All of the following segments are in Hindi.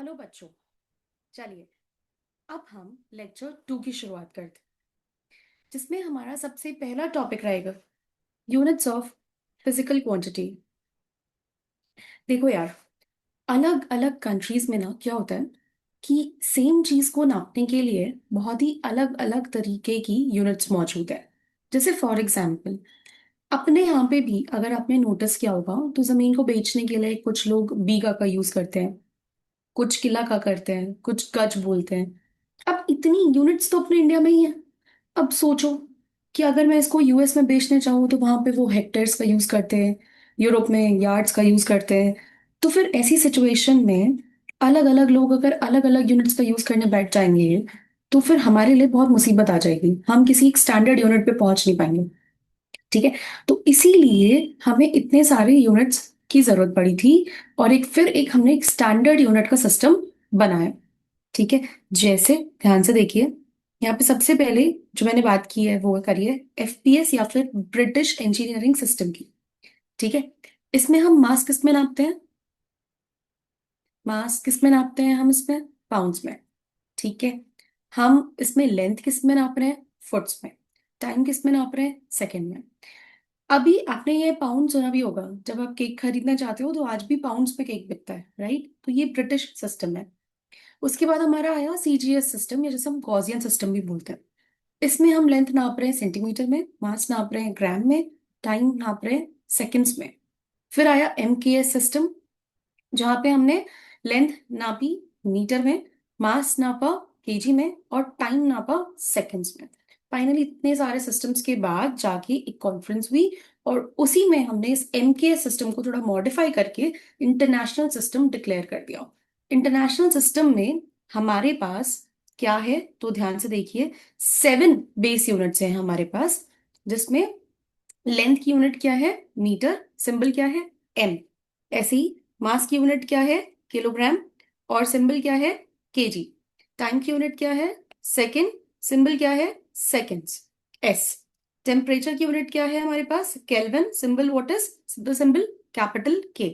हेलो बच्चों। चलिए अब हम लेक्चर 2 की शुरुआत करते हैं, जिसमें हमारा सबसे पहला टॉपिक रहेगा यूनिट्स ऑफ फिजिकल क्वांटिटी। देखो यार, अलग अलग कंट्रीज में ना क्या होता है कि सेम चीज को नापने के लिए बहुत ही अलग अलग तरीके की यूनिट्स मौजूद है। जैसे फॉर एग्जाम्पल अपने यहाँ पे भी अगर आपने नोटिस किया होगा तो जमीन को बेचने के लिए कुछ लोग बीघा का यूज करते हैं, कुछ किला का करते हैं, कुछ गज बोलते हैं। अब इतनी यूनिट्स तो अपने इंडिया में ही है। अब सोचो कि अगर मैं इसको यूएस में बेचने चाहूँ तो वहां पे वो हेक्टेयर्स का यूज करते हैं, यूरोप में यार्ड्स का यूज करते हैं। तो फिर ऐसी सिचुएशन में अलग अलग लोग अगर अलग अलग यूनिट्स का यूज करने बैठ जाएंगे तो फिर हमारे लिए बहुत मुसीबत आ जाएगी, हम किसी एक स्टैंडर्ड यूनिट पे पहुंच नहीं पाएंगे। ठीक है, तो इसीलिए हमें इतने सारे यूनिट्स की जरूरत पड़ी थी और एक हमने एक स्टैंडर्ड यूनिट का सिस्टम बनाया। ठीक है, जैसे ध्यान से देखिए, यहाँ पे सबसे पहले जो मैंने बात की है वो करिए एफपीएस या फिर ब्रिटिश इंजीनियरिंग सिस्टम की। ठीक है, इसमें हम मास किस में नापते हैं? मास किस में नापते हैं हम इसमें? पाउंड्स में। ठीक है, हम इसमें लेंथ किस में नाप रहे हैं? फुट्स में। टाइम किस में नाप रहे हैं? सेकंड में। अभी आपने ये पाउंड सुना भी होगा, जब आप केक खरीदना चाहते हो तो आज भी पाउंड्स में केक बिकता है, राइट? तो ये ब्रिटिश सिस्टम है। उसके बाद हमारा आया सीजीएस सिस्टम, या जैसे हम गॉसियन सिस्टम भी बोलते हैं। इसमें हम लेंथ नाप रहे हैं सेंटीमीटर में, मास नाप रहे हैं ग्राम में, टाइम नाप रहे हैं सेकंड्स में। फिर आया एमकेएस सिस्टम, जहां पे हमने लेंथ नापी मीटर में, मास नापा केजी में और टाइम नापा सेकंड्स में। फाइनली इतने सारे सिस्टम्स के बाद जाके एक कॉन्फ्रेंस हुई और उसी में हमने इस एमकेएस सिस्टम को थोड़ा मॉडिफाई करके इंटरनेशनल सिस्टम डिक्लेयर कर दिया। इंटरनेशनल सिस्टम में हमारे पास क्या है तो ध्यान से देखिए, 7 बेस यूनिट्स हैं हमारे पास, जिसमें लेंथ की यूनिट क्या है? मीटर। सिंबल क्या है? एम। ऐसे ही मास की यूनिट क्या है? किलोग्राम। और सिंबल क्या है? केजी। टाइम की यूनिट क्या है? सेकंड। सिंबल क्या है? सेकंड्स। एस। टेम्परेचर की यूनिट क्या है हमारे पास? Kelvin. Symbol what is the symbol? Capital K.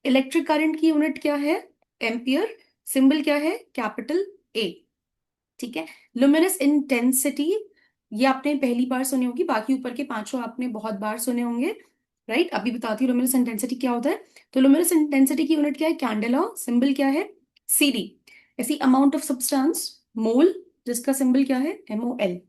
Electric current की यूनिट क्या है? एम्पियर। सिंबल क्या है? Capital A. ठीक है, लुमिनस इंटेंसिटी, ये आपने पहली बार सुनी होगी, बाकी ऊपर के पांचों आपने बहुत बार सुने होंगे, राइट? अभी बताती हूँ लुमिनस इंटेंसिटी क्या होता है। तो लुमिनस इंटेंसिटी की यूनिट क्या है? कैंडेला। सिंबल क्या है? सीडी। ऐसी अमाउंट ऑफ सब्सटेंस, मोल, जिसका सिंबल क्या है? एमओएल।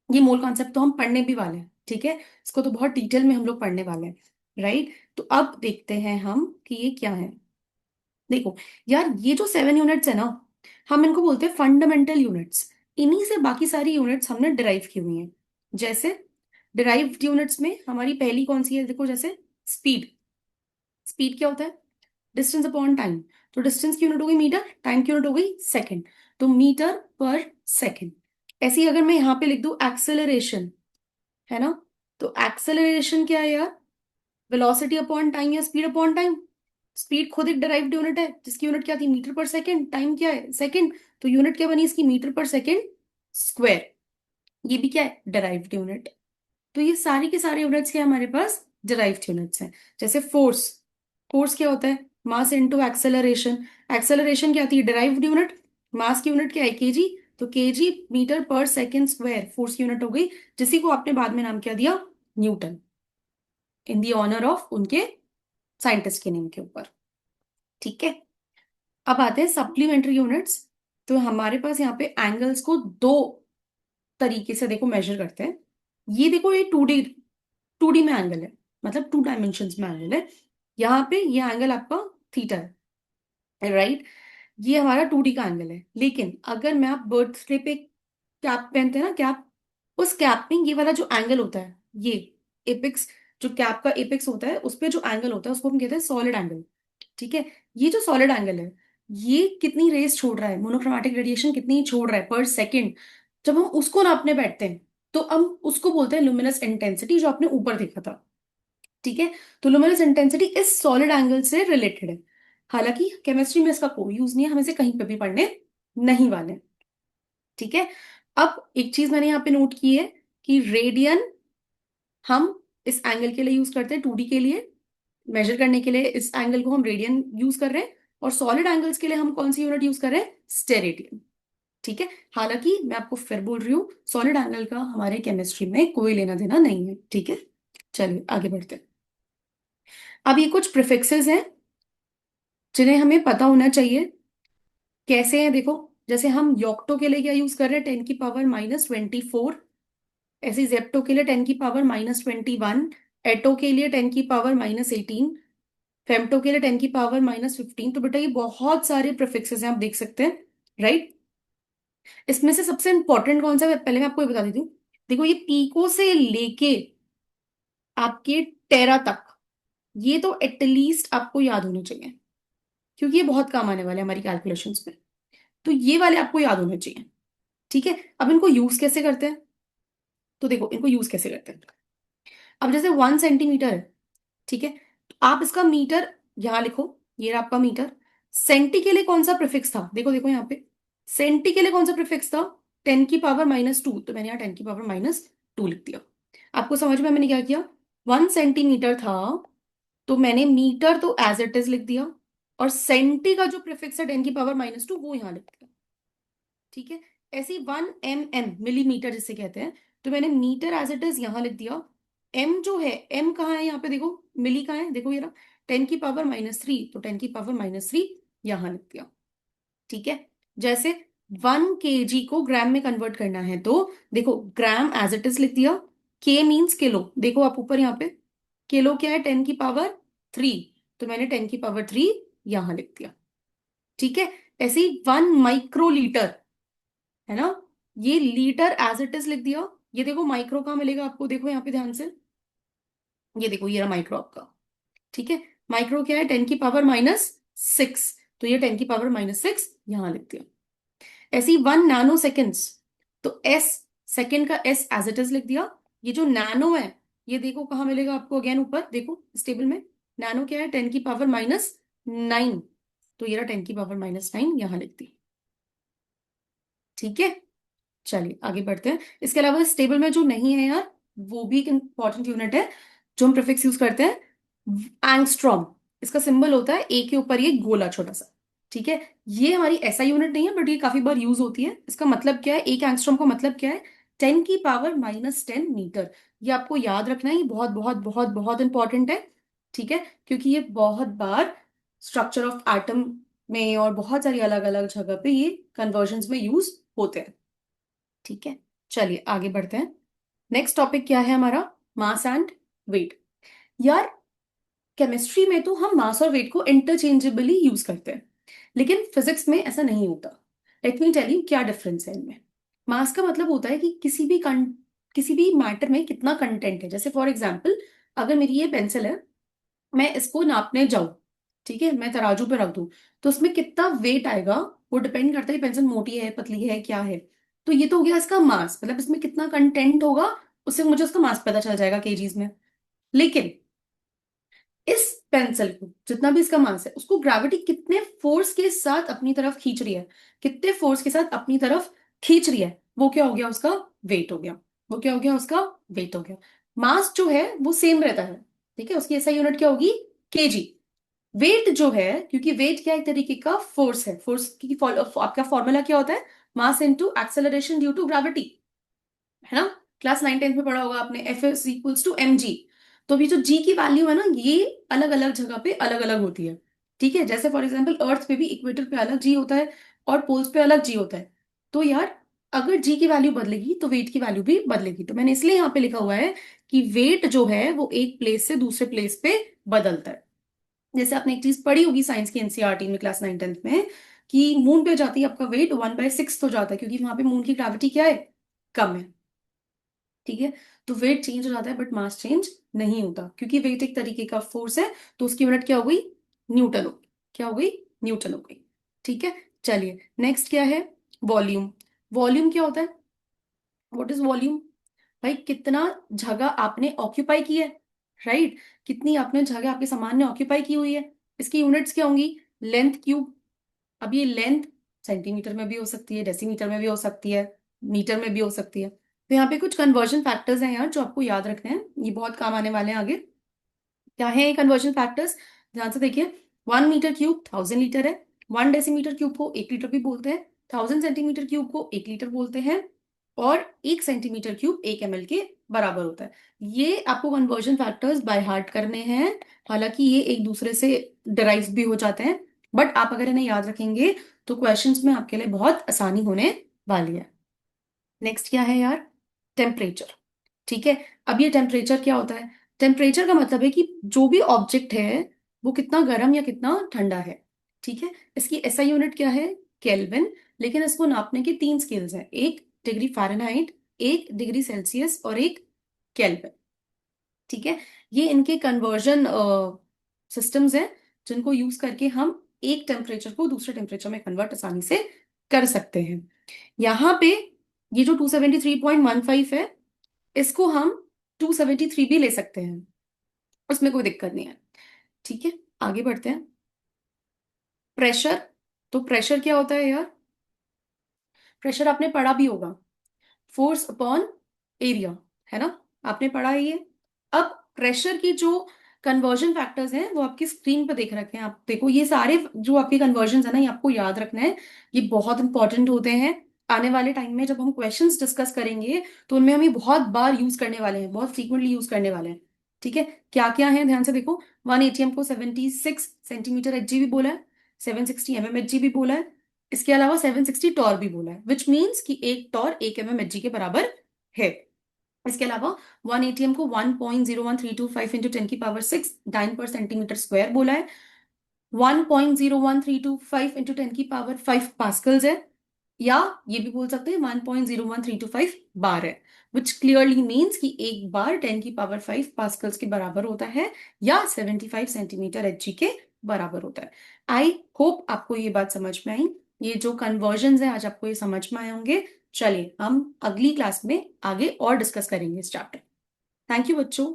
ये मोल कॉन्सेप्ट तो हम पढ़ने भी वाले हैं, ठीक है, इसको तो बहुत डिटेल में हम लोग पढ़ने वाले हैं, राइट? तो अब देखते हैं हम कि ये क्या है। देखो यार, ये जो 7 यूनिट्स है ना, हम इनको बोलते हैं फंडामेंटल यूनिट्स। इन्हीं से बाकी सारी यूनिट्स हमने डिराइव की हुई हैं। जैसे डिराइव्ड यूनिट्स में हमारी पहली कौन सी है? देखो, जैसे स्पीड। स्पीड क्या होता है? Distance upon time. तो डिस्टेंस की यूनिट हो गई मीटर, टाइम की यूनिट हो गई सेकंड। तो मीटर पर सेकंड। ऐसे ही अगर मैं यहाँ पे लिख दूं एक्सेलरेशन, है ना, तो एक्सेलरेशन क्या है यार? वेलोसिटी अपॉन टाइम या स्पीड अपॉन टाइम। स्पीड खुद एक डिराइव्ड यूनिट है, जिसकी यूनिट क्या थी? मीटर पर सेकंड। टाइम क्या है? सेकंड। तो यूनिट क्या बनी इसकी? मीटर पर सेकंड स्क्वायर। ये भी क्या है? Derived unit. तो ये सारी के सारे यूनिट्स क्या है हमारे पास? डिराइव्ड यूनिट्स हैं। जैसे फोर्स। फोर्स क्या होता है? Mass into acceleration. एक्सेलरेशन क्या थी? Derived unit. मास की यूनिट क्या है? केजी। तो केजी मीटर पर सेकंड स्क्वायर फोर्स की यूनिट हो गई, जिसी को आपने बाद में नाम क्या दिया? Newton, in the honour of उनके साइंटिस्ट के नेम के ऊपर। ठीक है, अब आते हैं सप्लीमेंट्री यूनिट्स। तो हमारे पास यहाँ पे एंगल्स को दो तरीके से देखो मेजर करते हैं। ये देखो, ये 2D, 2D में एंगल है, मतलब 2 डायमेंशन में एंगल है। यहाँ पे ये एंगल आपका थीटा है, राइट? ये हमारा 2D का एंगल है। लेकिन अगर मैं आप बर्थडे पे कैप पहनते हैं ना, कैप, उस कैप में ये वाला जो एंगल होता है, ये एपिक्स, जो कैप का एपिक्स होता है उस पे जो एंगल होता है उसको हम कहते हैं सॉलिड एंगल। ठीक है, ये जो सॉलिड एंगल है, ये कितनी रेस छोड़ रहा है, मोनोक्रोमैटिक रेडिएशन कितनी छोड़ रहा है पर सेकंड, जब हम उसको नापने बैठते हैं तो हम उसको बोलते हैं लुमिनस इंटेंसिटी, जो आपने ऊपर देखा था। ठीक है, तो लुमिनस इंटेंसिटी इस सॉलिड एंगल से रिलेटेड है। हालांकि केमिस्ट्री में इसका कोई यूज नहीं है, हम इसे कहीं पे भी पढ़ने नहीं वाले। ठीक है, अब एक चीज मैंने यहाँ पे नोट की है कि रेडियन हम इस एंगल के लिए यूज करते हैं, 2D के लिए मेजर करने के लिए इस एंगल को हम रेडियन यूज कर रहे हैं। और सॉलिड एंगल्स के लिए हम कौन सी यूनिट यूज करें? स्टेरेडियन। ठीक है। हालांकि मैं आपको फिर बोल रही हूँ, सॉलिड एंगल का हमारे केमिस्ट्री में कोई लेना देना नहीं है। ठीक है। चलिए आगे बढ़ते हैं। अब ये कुछ प्रिफिक्सेस हैं जिन्हें हमें पता होना चाहिए। कैसे हैं देखो, जैसे हम योक्टो के लिए क्या यूज कर रहे हैं? 10⁻24। ऐसे जेप्टो के लिए 10⁻21। एटो के लिए 10⁻18। फेम्टो के लिए 10⁻15। तो बेटा ये बहुत सारे प्रिफिक्सेस हैं, आप देख सकते हैं। राइट। इसमें से सबसे इंपॉर्टेंट कौन सा है, पहले मैं आपको ये बता देती हूँ। देखो ये पीको से लेके आपके टेरा तक, ये तो एटलीस्ट आपको याद होने चाहिए, क्योंकि ये बहुत काम आने वाले हैं हमारी कैलकुलेशंस में। तो ये वाले आपको याद होने चाहिए। ठीक है। अब इनको यूज कैसे करते हैं? तो देखो इनको यूज कैसे करते हैं। अब जैसे 1 सेंटीमीटर है, ठीक है, तो आप इसका मीटर यहां लिखो। ये रहा आपका मीटर। सेंटी के लिए कौन सा प्रीफिक्स था? देखो देखो यहाँ पे, सेंटी के लिए कौन सा प्रीफिक्स था? 10⁻²। तो मैंने यहाँ 10⁻². लिख दिया। आपको समझ में मैंने क्या किया? 1 सेंटीमीटर था, तो मैंने मीटर तो एज इट इज लिख दिया, और सेंटी का जो प्रीफिक्स है 10⁻², वो यहां लिख दिया। ठीक है। ऐसे ही 1 mm, मिलीमीटर जिसे कहते हैं, तो मैंने मीटर एज इट इज यहां लिख दिया। एम जो है, एम कहाँ है यहाँ पे देखो, मिली कहाँ है देखो, ये रहा 10⁻³ तो 10⁻³ यहां लिख दिया। ठीक है। जैसे 1 kg को ग्राम में कन्वर्ट करना है, तो देखो ग्राम एज इट इज लिख दिया। के मीन्स किलो, देखो आप ऊपर यहाँ पे, किलो क्या है? 10⁻³ तो मैंने 10⁻³ यहां लिख दिया। ठीक है। ऐसे ही 1 माइक्रोलीटर है ना, ये लीटर एज इट इज लिख दिया। ये देखो माइक्रो कहाँ मिलेगा आपको, देखो यहाँ पे ध्यान से, ये देखो ये रहा माइक्रो आपका। ठीक है। माइक्रो क्या है? 10⁻⁻6, तो ये 10⁻⁻6 यहां लिख दिया। ऐसे ही 1 नैनो सेकेंड्स, तो एस, सेकेंड का एस एज इट इज लिख दिया। ये जो नैनो है, ये देखो कहाँ मिलेगा आपको, अगेन ऊपर देखो इस टेबल में। नैनो क्या है? 10⁻⁹ तो ये रहा 10⁻⁹ यहां लिख दी। ठीक है। चलिए आगे बढ़ते हैं। इसके अलावा इस टेबल में जो नहीं है यार, वो भी एक इंपॉर्टेंट यूनिट है जो हम प्रीफिक्स यूज करते हैं, एंगस्ट्रॉम। इसका सिंबल होता है ए के ऊपर ये गोला छोटा सा। ठीक है। ये हमारी ऐसा यूनिट नहीं है, बट ये काफी बार यूज होती है। इसका मतलब क्या है? एक एंगस्ट्रॉम का मतलब क्या है? 10⁻⁻10 मीटर। ये आपको याद रखना है, ये बहुत बहुत बहुत बहुत इंपॉर्टेंट है। ठीक है। क्योंकि ये बहुत बार स्ट्रक्चर ऑफ एटम में और बहुत सारी अलग अलग जगह पे ये कन्वर्जन्स में यूज होते हैं। ठीक है। चलिए आगे बढ़ते हैं। नेक्स्ट टॉपिक क्या है हमारा? Mass and weight. यार केमिस्ट्री में तो हम मास और वेट को इंटरचेंजेबली यूज करते हैं, लेकिन फिजिक्स में ऐसा नहीं होता। लेट मी टेल यू क्या डिफरेंस है इनमें। मास का मतलब होता है कि किसी भी मैटर में कितना कंटेंट है। जैसे फॉर एग्जाम्पल, अगर मेरी ये पेंसिल है, मैं इसको नापने जाऊं, ठीक है, मैं तराजू पे रख दूं, तो उसमें कितना वेट आएगा वो डिपेंड करता है पेंसिल मोटी है पतली है क्या है। तो ये तो हो गया इसका मास, मतलब इसमें कितना कंटेंट होगा, उससे मुझे उसका मास पता चल जाएगा केजीज में। लेकिन इस पेंसिल को जितना भी इसका मास है, उसको ग्रेविटी कितने फोर्स के साथ अपनी तरफ खींच रही है, कितने फोर्स के साथ अपनी तरफ खींच रही है, वो क्या हो गया? उसका वेट हो गया। वो क्या हो गया? उसका वेट हो गया। मास जो है वो सेम रहता है, ठीक है, उसकी ऐसा यूनिट क्या होगी? केजी। वेट जो है, क्योंकि वेट क्या एक तरीके का फोर्स है, फोर्स की आपका फॉर्मूला क्या होता है? Mass into acceleration due to gravity, है ना। क्लास 9 10 में पढ़ा होगा आपने, F is equals to M G. तो अभी जो जी की वैल्यू है ना, ये अलग अलग जगह पे अलग अलग होती है। ठीक है। जैसे फॉर एग्जाम्पल अर्थ पे भी इक्वेटर पे अलग जी होता है, और पोल्स पे अलग जी होता है। तो यार अगर जी की वैल्यू बदलेगी तो वेट की वैल्यू भी बदलेगी। तो मैंने इसलिए यहाँ पे लिखा हुआ है कि वेट जो है वो एक प्लेस से दूसरे प्लेस पे बदलता है। जैसे आपने एक चीज पढ़ी होगी साइंस की एनसीईआरटी में क्लास 9 10 में, कि मून पे जाती है आपका वेट 1/6 हो जाता है, क्योंकि वहां पे मून की ग्रेविटी क्या है? कम है। ठीक है। तो वेट चेंज हो जाता है बट मास चेंज नहीं होता, क्योंकि वेट एक तरीके का फोर्स है। तो उसकी यूनिट क्या हो गई? न्यूटन हो गई। क्या हो गई? न्यूटन हो गई। ठीक है। चलिए नेक्स्ट क्या है? वॉल्यूम। वॉल्यूम क्या होता है? What is volume? भाई कितना जगह आपने ऑक्यूपाई की है, राइट। कितनी आपने जगह आपके सामान ने ऑक्यूपाई की हुई है। इसकी यूनिट्स क्या होंगी? Length cube. अब ये लेंथ सेंटीमीटर में भी हो सकती है, डेसीमीटर में भी हो सकती है, मीटर में भी हो सकती है। तो यहाँ पे कुछ कन्वर्जन फैक्टर्स हैं यार जो आपको याद रखने हैं, ये बहुत काम आने वाले हैं आगे। क्या है ये कन्वर्जन फैक्टर्स? ध्यान से देखिए। 1 मीटर क्यूब 1000 लीटर है। 1 डेसीमीटर क्यूब को 1 लीटर भी बोलते हैं। 1000 सेंटीमीटर क्यूब को 1 लीटर बोलते हैं। और 1 सेंटीमीटर क्यूब 1 ml के बराबर होता है। ये आपको कन्वर्जन फैक्टर्स बाय हार्ट करने हैं। हालांकि ये एक दूसरे से डिराइव भी हो जाते हैं, बट आप अगर इन्हें याद रखेंगे तो क्वेश्चंस में आपके लिए बहुत आसानी होने वाली है। नेक्स्ट क्या है यार? टेम्परेचर। ठीक है। अब ये टेम्परेचर क्या होता है? टेम्परेचर का मतलब है कि जो भी ऑब्जेक्ट है वो कितना गर्म या कितना ठंडा है। ठीक है। इसकी एसआई यूनिट क्या है? केल्विन। लेकिन इसको नापने की 3 स्केल्स हैं, एक डिग्री फ़ारेनहाइट, एक डिग्री सेल्सियस और एक केल्विन। ठीक है। ये इनके कन्वर्जन सिस्टम्स हैं जिनको यूज करके हम एक टेम्परेचर को दूसरे टेम्परेचर में कन्वर्ट आसानी से कर सकते हैं। यहाँ पे ये जो 273.15 है, इसको हम 273 भी ले सकते हैं, उसमें कोई दिक्कत नहीं है। ठीक है। आगे बढ़ते हैं। प्रेशर। तो प्रेशर क्या होता है यार? प्रेशर आपने पढ़ा भी होगा, फोर्स अपॉन एरिया, है ना? आपने पढ़ा है ये। अब प्रेशर की जो कन्वर्जन फैक्टर्स हैं वो आपकी स्क्रीन पर देख रखे हैं। आप देखो, ये सारे जो आपके कन्वर्जन है ना, ये आपको याद रखना है। ये बहुत इंपॉर्टेंट होते हैं। आने वाले टाइम में जब हम क्वेश्चंस डिस्कस करेंगे तो उनमें हम ये बहुत बार यूज करने वाले हैं, बहुत फ्रीक्वेंटली यूज करने वाले हैं। ठीक है। क्या क्या है ध्यान से देखो। 1 ATM को 76 सेंटीमीटर एच जी भी बोला है, 760 mm एच जी भी बोला है। इसके अलावा 760 टॉर भी बोला है, विच मीन्स कि एक टॉर 1 mm एच जी के बराबर है। इसके अलावा 1 ATM को 1.01325 × 10⁻⁶ डाइन पर सेंटीमीटर स्क्वायर बोला है। 1.01325 × 10⁻⁵ पास्कल्स है। या ये भी बोल सकते हैं 1.01325 बार है, विच क्लियरली मीन्स कि एक बार 10⁵ पास्कल्स के बराबर होता है या 75 सेंटीमीटर एच जी के बराबर होता है। आई होप आपको ये बात समझ में आई। ये जो कन्वर्जन है आज आपको ये समझ में आए होंगे। चलिए हम अगली क्लास में आगे और डिस्कस करेंगे इस चैप्टर। थैंक यू बच्चों।